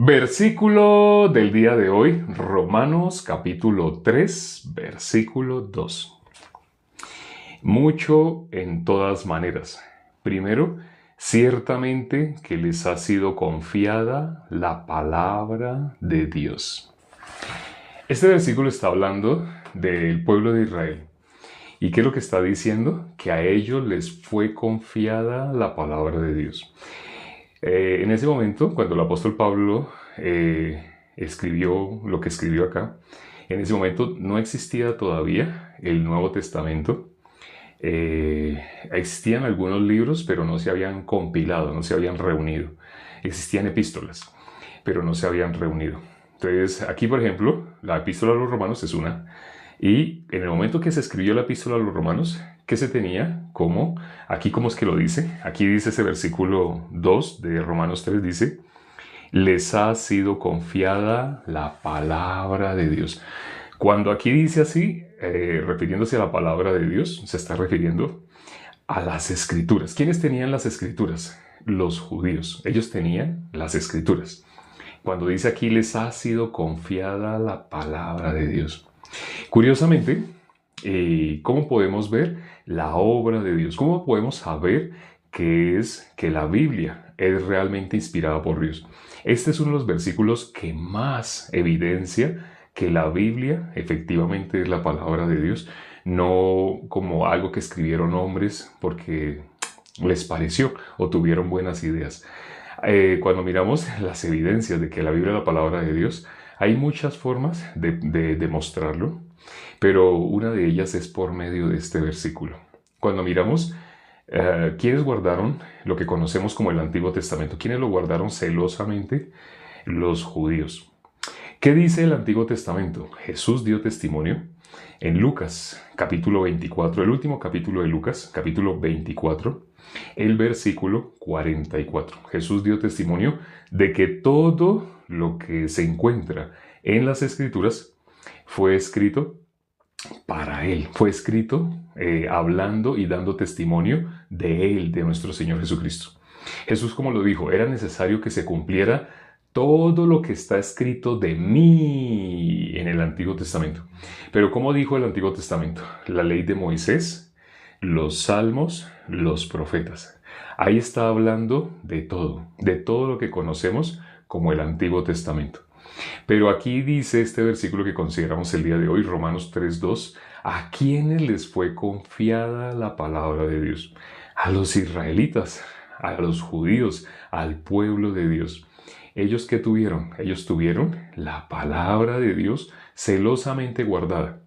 Versículo del día de hoy, Romanos capítulo 3, versículo 2. Mucho en todas maneras. Primero, ciertamente que les ha sido confiada la palabra de Dios. Este versículo está hablando del pueblo de Israel. ¿Y qué es lo que está diciendo? Que a ellos les fue confiada la palabra de Dios. En ese momento, cuando el apóstol Pablo escribió lo que escribió acá, en ese momento no existía todavía el Nuevo Testamento. Existían algunos libros, pero no se habían compilado, no se habían reunido. Existían epístolas, pero no se habían reunido. Entonces, aquí, por ejemplo, la epístola a los romanos es una. Y en el momento que se escribió la epístola a los romanos, ¿qué se tenía? ¿Cómo? Aquí, ¿cómo es que lo dice? Aquí dice ese versículo 2 de Romanos 3, dice, les ha sido confiada la palabra de Dios. Cuando aquí dice así, refiriéndose a la palabra de Dios, se está refiriendo a las escrituras. ¿Quiénes tenían las escrituras? Los judíos. Ellos tenían las escrituras. Cuando dice aquí, les ha sido confiada la palabra de Dios. Curiosamente, ¿cómo podemos ver la obra de Dios? ¿Cómo podemos saber que la Biblia es realmente inspirada por Dios? Este es uno de los versículos que más evidencia que la Biblia efectivamente es la palabra de Dios, no como algo que escribieron hombres porque les pareció o tuvieron buenas ideas. Cuando miramos las evidencias de que la Biblia es la palabra de Dios, hay muchas formas de demostrarlo, pero una de ellas es por medio de este versículo. Cuando miramos ¿quiénes guardaron lo que conocemos como el Antiguo Testamento? ¿Quiénes lo guardaron celosamente? Los judíos. ¿Qué dice el Antiguo Testamento? Jesús dio testimonio en Lucas, capítulo 24, el último capítulo de Lucas, capítulo 24, el versículo 44. Jesús dio testimonio de que todo lo que se encuentra en las Escrituras fue escrito para Él. Fue escrito hablando y dando testimonio de Él, de nuestro Señor Jesucristo. Jesús, como lo dijo, era necesario que se cumpliera todo lo que está escrito de mí en el Antiguo Testamento. Pero ¿cómo dijo el Antiguo Testamento? La ley de Moisés, los salmos, los profetas. Ahí está hablando de todo lo que conocemos como el Antiguo Testamento. Pero aquí dice este versículo que consideramos el día de hoy, Romanos 3:2, ¿a quiénes les fue confiada la palabra de Dios? A los israelitas, a los judíos, al pueblo de Dios. ¿Ellos qué tuvieron? Ellos tuvieron la palabra de Dios celosamente guardada.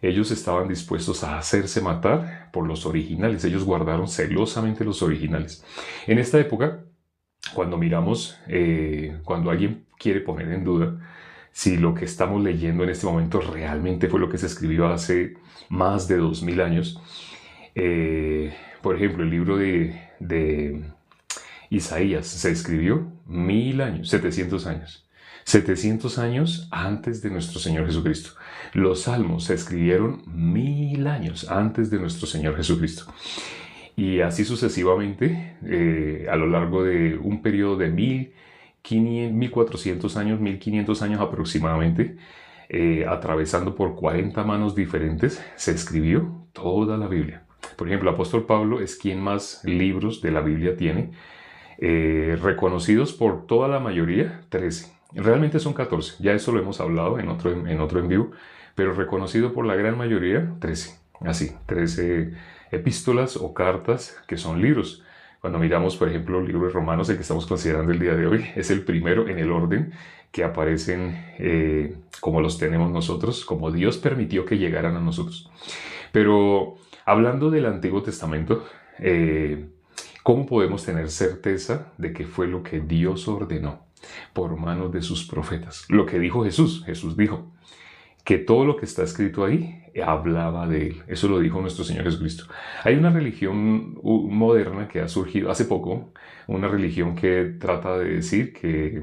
Ellos estaban dispuestos a hacerse matar por los originales. Ellos guardaron celosamente los originales. En esta época, cuando miramos, cuando alguien quiere poner en duda si lo que estamos leyendo en este momento realmente fue lo que se escribió hace más de 2000 años, por ejemplo, el libro de Isaías se escribió 1000 años, 700 años. 700 años antes de nuestro Señor Jesucristo. Los salmos se escribieron 1000 años antes de nuestro Señor Jesucristo. Y así sucesivamente, a lo largo de un periodo de 1400 años, 1500 años aproximadamente, atravesando por 40 manos diferentes, se escribió toda la Biblia. Por ejemplo, el apóstol Pablo es quien más libros de la Biblia tiene, reconocidos por toda la mayoría, 13. Realmente son 14, ya eso lo hemos hablado en otro en vivo, pero reconocido por la gran mayoría, 13. Así, 13 epístolas o cartas que son libros. Cuando miramos, por ejemplo, el libro de Romanos, el que estamos considerando el día de hoy, es el primero en el orden que aparecen como los tenemos nosotros, como Dios permitió que llegaran a nosotros. Pero hablando del Antiguo Testamento, ¿cómo podemos tener certeza de que fue lo que Dios ordenó por manos de sus profetas? Lo que dijo Jesús. Jesús dijo que todo lo que está escrito ahí hablaba de Él. Eso lo dijo nuestro Señor Jesucristo. Hay una religión moderna que ha surgido hace poco, una religión que trata de decir que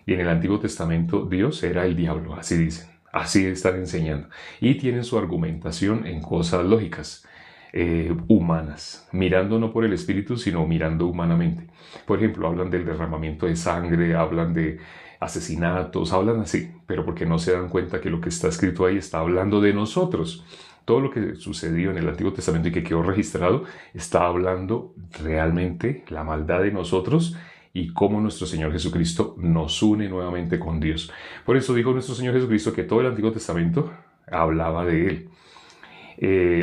en el Antiguo Testamento Dios era el diablo, así dicen. Así están enseñando. Y tienen su argumentación en cosas lógicas. Humanas, mirando no por el espíritu, sino mirando humanamente. Por ejemplo, hablan del derramamiento de sangre, hablan de asesinatos, hablan así, pero porque no se dan cuenta que lo que está escrito ahí está hablando de nosotros. Todo lo que sucedió en el Antiguo Testamento y que quedó registrado está hablando realmente la maldad de nosotros y cómo nuestro Señor Jesucristo nos une nuevamente con Dios. Por eso dijo nuestro Señor Jesucristo que todo el Antiguo Testamento hablaba de Él.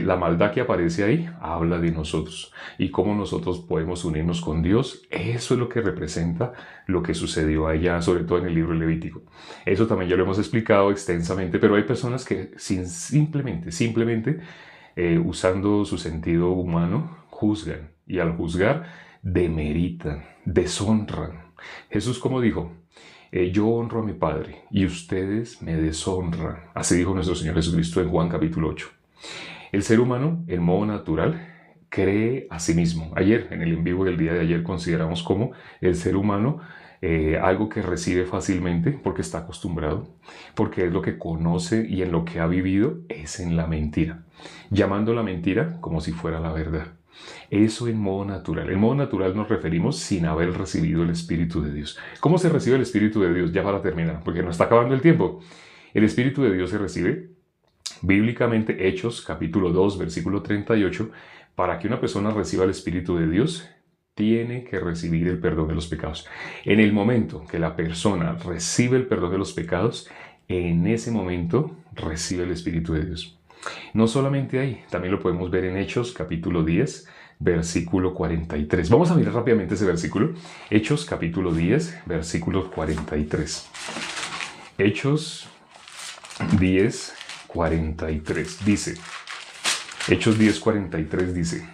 La maldad que aparece ahí habla de nosotros y cómo nosotros podemos unirnos con Dios. Eso es lo que representa lo que sucedió allá, sobre todo en el libro Levítico. Eso también ya lo hemos explicado extensamente, pero hay personas que simplemente usando su sentido humano, juzgan y al juzgar demeritan, deshonran. Jesús, como dijo, yo honro a mi Padre y ustedes me deshonran. Así dijo nuestro Señor Jesucristo en Juan capítulo 8. El ser humano, en modo natural, cree a sí mismo. Ayer, en el en vivo del día de ayer, consideramos como el ser humano algo que recibe fácilmente porque está acostumbrado, porque es lo que conoce y en lo que ha vivido es en la mentira, llamando la mentira como si fuera la verdad. Eso en modo natural. En modo natural nos referimos sin haber recibido el Espíritu de Dios. ¿Cómo se recibe el Espíritu de Dios? Ya para terminar, porque nos está acabando el tiempo. El Espíritu de Dios se recibe bíblicamente, Hechos capítulo 2, versículo 38, para que una persona reciba el Espíritu de Dios, tiene que recibir el perdón de los pecados. En el momento que la persona recibe el perdón de los pecados, en ese momento recibe el Espíritu de Dios. No solamente ahí, también lo podemos ver en Hechos capítulo 10, versículo 43. Vamos a mirar rápidamente ese versículo. Hechos capítulo 10, versículo 43. Hechos 10, 43 dice, Hechos 10:43 dice,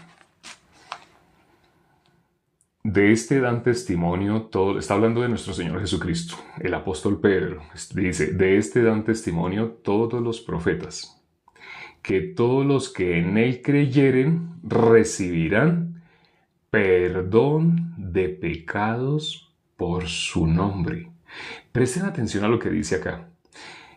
de este dan testimonio todo, está hablando de nuestro Señor Jesucristo, el apóstol Pedro, dice, de este dan testimonio todos los profetas, que todos los que en él creyeren recibirán perdón de pecados por su nombre. Presten atención a lo que dice acá.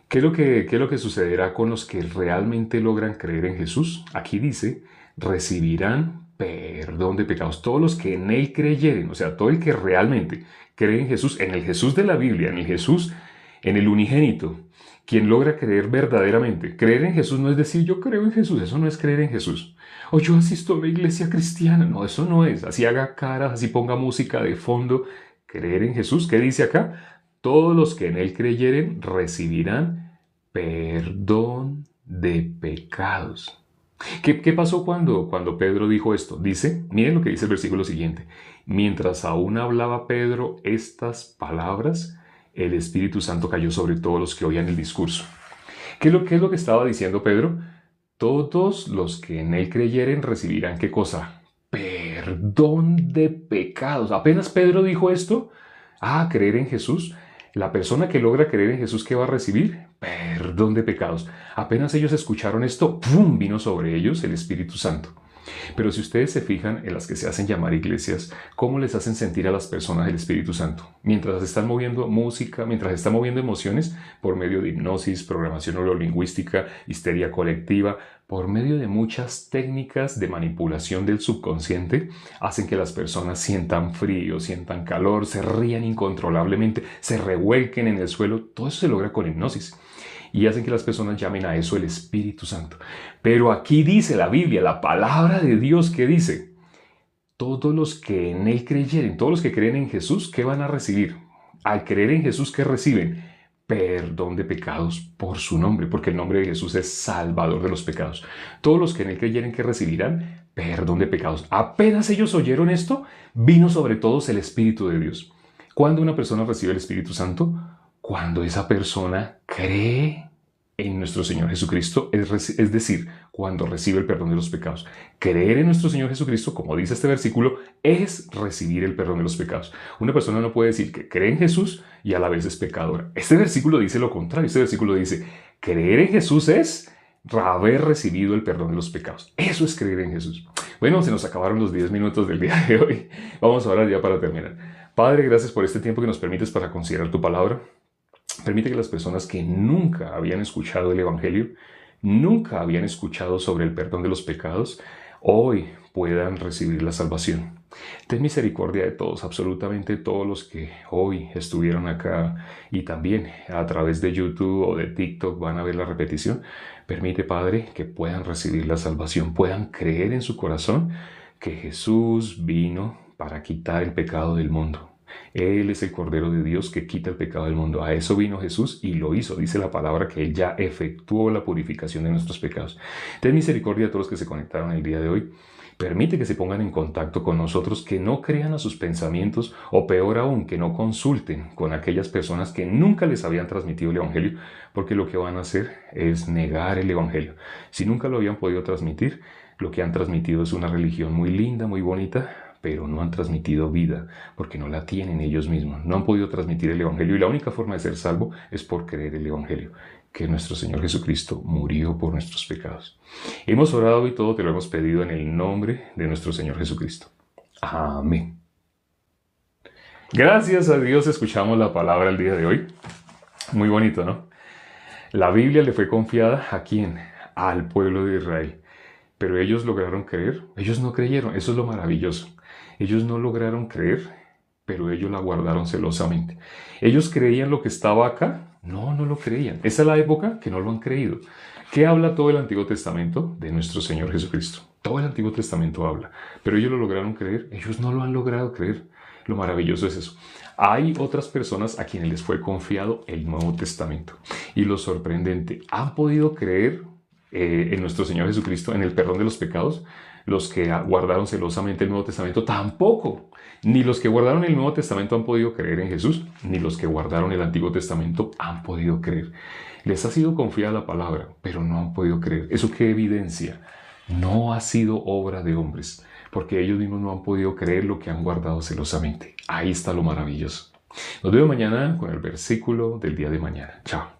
¿Qué es lo que sucederá con los que realmente logran creer en Jesús? Aquí dice, recibirán perdón de pecados. Todos los que en Él creyeren, o sea, todo el que realmente cree en Jesús, en el Jesús de la Biblia, en el Jesús, en el unigénito, quien logra creer verdaderamente. Creer en Jesús no es decir, yo creo en Jesús, eso no es creer en Jesús. O yo asisto a la iglesia cristiana. No, eso no es. Así haga caras, así ponga música de fondo. Creer en Jesús, ¿qué dice acá? Todos los que en Él creyeren recibirán perdón de pecados. ¿Qué pasó cuando Pedro dijo esto? Dice, miren lo que dice el versículo siguiente. Mientras aún hablaba Pedro estas palabras, el Espíritu Santo cayó sobre todos los que oían el discurso. ¿Qué es lo que estaba diciendo Pedro? Todos los que en Él creyeren recibirán, ¿qué cosa? Perdón de pecados. Apenas Pedro dijo esto, creer en Jesús. La persona que logra creer en Jesús, ¿qué va a recibir? Perdón de pecados. Apenas ellos escucharon esto, ¡pum!, vino sobre ellos el Espíritu Santo. Pero si ustedes se fijan en las que se hacen llamar iglesias, ¿cómo les hacen sentir a las personas el Espíritu Santo? Mientras están moviendo música, mientras están moviendo emociones, por medio de hipnosis, programación neurolingüística, histeria colectiva, por medio de muchas técnicas de manipulación del subconsciente, hacen que las personas sientan frío, sientan calor, se rían incontrolablemente, se revuelquen en el suelo. Todo eso se logra con hipnosis. Y hacen que las personas llamen a eso el Espíritu Santo. Pero aquí dice la Biblia, la palabra de Dios, que dice, todos los que en Él creyeren, todos los que creen en Jesús, ¿qué van a recibir? Al creer en Jesús, ¿qué reciben? Perdón de pecados por su nombre, porque el nombre de Jesús es Salvador de los pecados. Todos los que en Él creyeren, ¿qué recibirán? Perdón de pecados. Apenas ellos oyeron esto, vino sobre todos el Espíritu de Dios. ¿Cuándo una persona recibe el Espíritu Santo? Cuando esa persona cree en nuestro Señor Jesucristo, es decir, cuando recibe el perdón de los pecados. Creer en nuestro Señor Jesucristo, como dice este versículo, es recibir el perdón de los pecados. Una persona no puede decir que cree en Jesús y a la vez es pecadora. Este versículo dice lo contrario. Este versículo dice, creer en Jesús es haber recibido el perdón de los pecados. Eso es creer en Jesús. Bueno, se nos acabaron los 10 minutos del día de hoy. Vamos a orar ya para terminar. Padre, gracias por este tiempo que nos permites para considerar tu palabra. Permite que las personas que nunca habían escuchado el Evangelio, nunca habían escuchado sobre el perdón de los pecados, hoy puedan recibir la salvación. Ten misericordia de todos, absolutamente todos los que hoy estuvieron acá y también a través de YouTube o de TikTok van a ver la repetición. Permite, Padre, que puedan recibir la salvación, puedan creer en su corazón que Jesús vino para quitar el pecado del mundo. Él es el Cordero de Dios que quita el pecado del mundo. A eso vino Jesús y lo hizo. Dice la palabra que Él ya efectuó la purificación de nuestros pecados. Ten misericordia de todos los que se conectaron el día de hoy. Permite que se pongan en contacto con nosotros, que no crean a sus pensamientos o peor aún, que no consulten con aquellas personas que nunca les habían transmitido el Evangelio, porque lo que van a hacer es negar el Evangelio. Si nunca lo habían podido transmitir, lo que han transmitido es una religión muy linda, muy bonita, pero no han transmitido vida, porque no la tienen ellos mismos. No han podido transmitir el Evangelio y la única forma de ser salvo es por creer el Evangelio, que nuestro Señor Jesucristo murió por nuestros pecados. Hemos orado y todo te lo hemos pedido en el nombre de nuestro Señor Jesucristo. Amén. Gracias a Dios escuchamos la palabra el día de hoy. Muy bonito, ¿no? La Biblia le fue confiada ¿a quién? Al pueblo de Israel. Pero ellos lograron creer, ellos no creyeron, eso es lo maravilloso. Ellos no lograron creer, pero ellos la guardaron celosamente. ¿Ellos creían lo que estaba acá? No, no lo creían. Esa es la época que no lo han creído. ¿Qué habla todo el Antiguo Testamento? De nuestro Señor Jesucristo. Todo el Antiguo Testamento habla. Pero ellos lo lograron creer, ellos no lo han logrado creer. Lo maravilloso es eso. Hay otras personas a quienes les fue confiado el Nuevo Testamento. Y lo sorprendente, ¿han podido creer en nuestro Señor Jesucristo, en el perdón de los pecados? Los que guardaron celosamente el Nuevo Testamento tampoco. Ni los que guardaron el Nuevo Testamento han podido creer en Jesús, ni los que guardaron el Antiguo Testamento han podido creer. Les ha sido confiada la palabra, pero no han podido creer. ¿Eso qué evidencia? No ha sido obra de hombres, porque ellos mismos no han podido creer lo que han guardado celosamente. Ahí está lo maravilloso. Nos vemos mañana con el versículo del día de mañana. Chao.